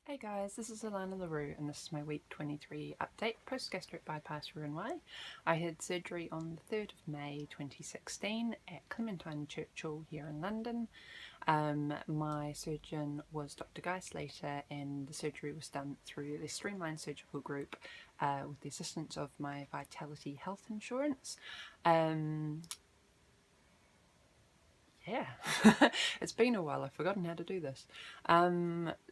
Hey guys, this is Alana LaRue and this is my week 23 update post gastric bypass RNY. I had surgery on the 3rd of May 2016 at Clementine Churchill here in London. My surgeon was Dr. Guy Slater and the surgery was done through the Streamline surgical group with the assistance of my Vitality health insurance. Yeah, it's been a while, I've forgotten how to do this.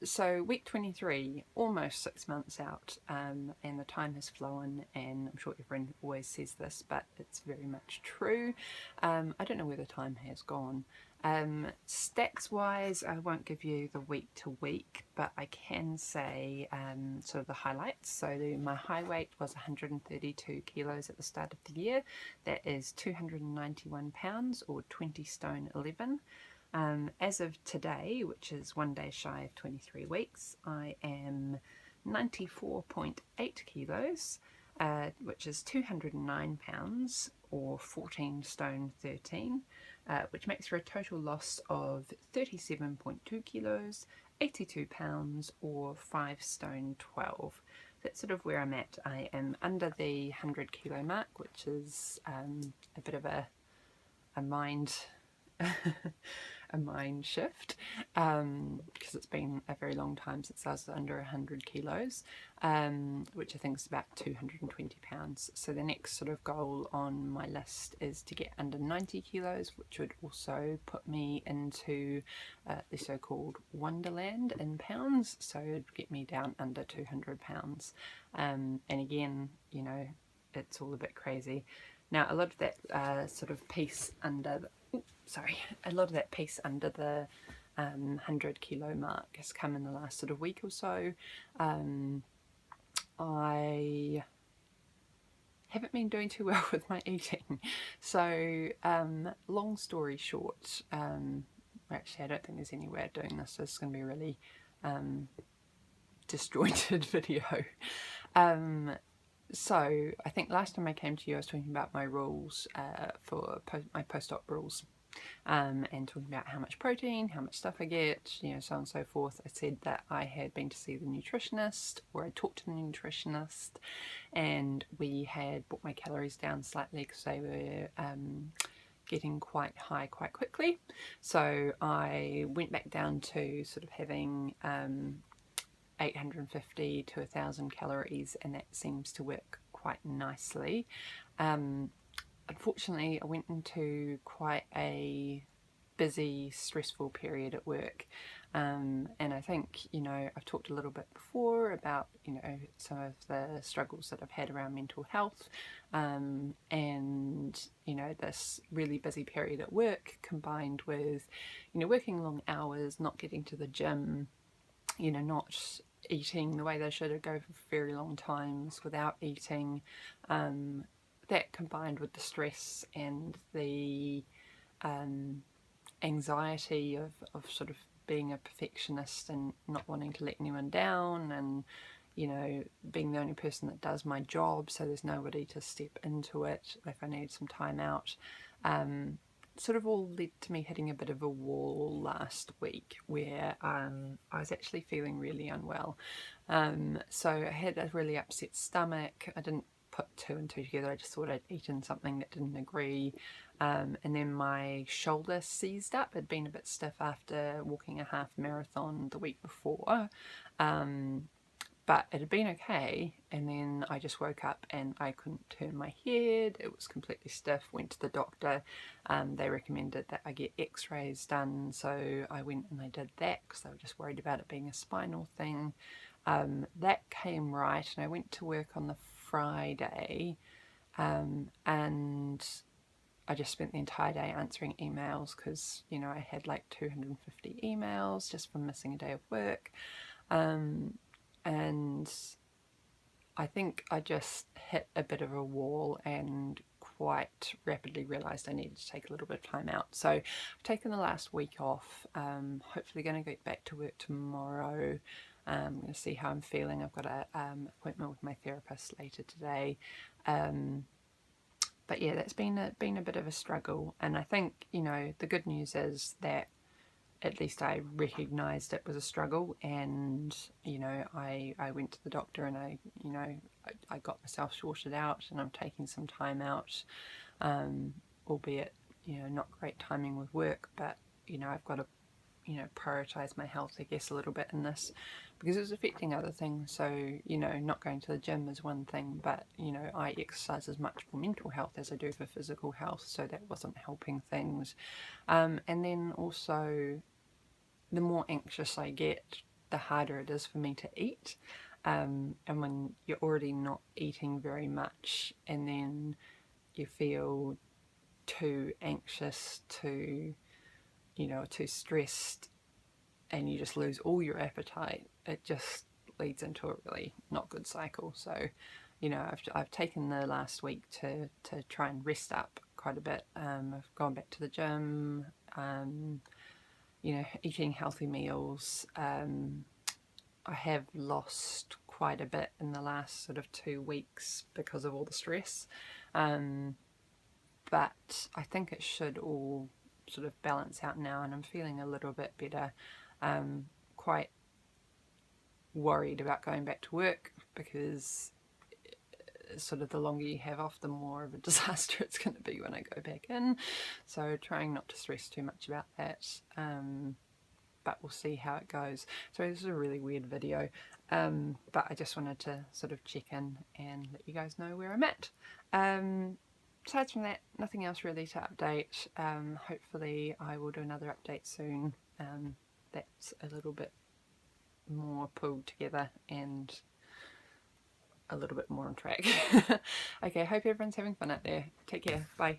So week 23, almost 6 months out, and the time has flown, and I'm sure everyone always says this, but it's very much true. I don't know where the time has gone. Stats wise, I won't give you the week to week, but I can say sort of the highlights. So my high weight was 132 kilos at the start of the year. That is 291 pounds or 20 stone 11. As of today, which is 1 day shy of 23 weeks, I am 94.8 kilos, which is 209 pounds or 14 stone 13, which makes for a total loss of 37.2 kilos, 82 pounds or 5 stone 12. That's sort of where I'm at. I am under the 100 kilo mark, which is a bit of a mind a mind shift because it's been a very long time since I was under 100 kilos, which I think is about 220 pounds. So the next sort of goal on my list is to get under 90 kilos, which would also put me into the so-called wonderland in pounds, so it'd get me down under 200 pounds. And again, you know, it's all a bit crazy. Now, a lot of that sort of piece under the, a lot of that piece under the 100 kilo mark has come in the last sort of week or so. I haven't been doing too well with my eating. So, long story short, actually I don't think there's any way of doing this, so it's going to be a really disjointed video. So I think last time I came to you I was talking about my rules for my post-op rules, and talking about how much protein, how much stuff I get, you know, so on and so forth. I said that I had been to see the nutritionist, or I talked to the nutritionist, and we had brought my calories down slightly because they were getting quite high quite quickly. So I went back down to sort of having 850 to 1,000 calories, and that seems to work quite nicely. Unfortunately, I went into quite a busy, stressful period at work, and I think, you know, I've talked a little bit before about, you know, some of the struggles that I've had around mental health, and, you know, this really busy period at work combined with, you know, working long hours, not getting to the gym, you know, not eating the way they should, go for very long times without eating, that combined with the stress and the anxiety of sort of being a perfectionist and not wanting to let anyone down, and, you know, being the only person that does my job, so there's nobody to step into it if I need some time out, sort of all led to me hitting a bit of a wall last week where I was actually feeling really unwell. So I had a really upset stomach. I didn't put two and two together. I just thought I'd eaten something that didn't agree. And then my shoulder seized up. It'd been a bit stiff after walking a half marathon the week before. But it had been okay, and then I just woke up and I couldn't turn my head. It was completely stiff. Went to the doctor. They recommended that I get x-rays done, so I went and I did that because they were just worried about it being a spinal thing. That came right, and I went to work on the Friday, and I just spent the entire day answering emails because, you know, I had like 250 emails just from missing a day of work. And I think I just hit a bit of a wall and quite rapidly realised I needed to take a little bit of time out. So I've taken the last week off, hopefully going to get back to work tomorrow. I'm going to see how I'm feeling. I've got an appointment with my therapist later today. But yeah, that's been a bit of a struggle, and I think, you know, the good news is that at least I recognised it was a struggle, and you know, I went to the doctor, and I got myself sorted out, and I'm taking some time out, albeit, you know, not great timing with work, but you know, I've got to, you know, prioritise my health, I guess, a little bit in this, because it's affecting other things. So, you know, not going to the gym is one thing, but you know, I exercise as much for mental health as I do for physical health, so that wasn't helping things. And then also, the more anxious I get, the harder it is for me to eat. And when you're already not eating very much, and then you feel too anxious, too, you know, too stressed, and you just lose all your appetite, it just leads into a really not good cycle. So, you know, I've taken the last week to try and rest up quite a bit. I've gone back to the gym, you know, eating healthy meals. I have lost quite a bit in the last sort of 2 weeks because of all the stress. But I think it should all sort of balance out now, and I'm feeling a little bit better. Quite worried about going back to work, because sort of the longer you have off, the more of a disaster it's going to be when I go back in. So trying not to stress too much about that. But we'll see how it goes. So this is a really weird video, but I just wanted to sort of check in and let you guys know where I'm at. Aside from that, nothing else really to update. Hopefully I will do another update soon, that's a little bit more pulled together and a little bit more on track. Okay, hope everyone's having fun out there. Take care. Bye.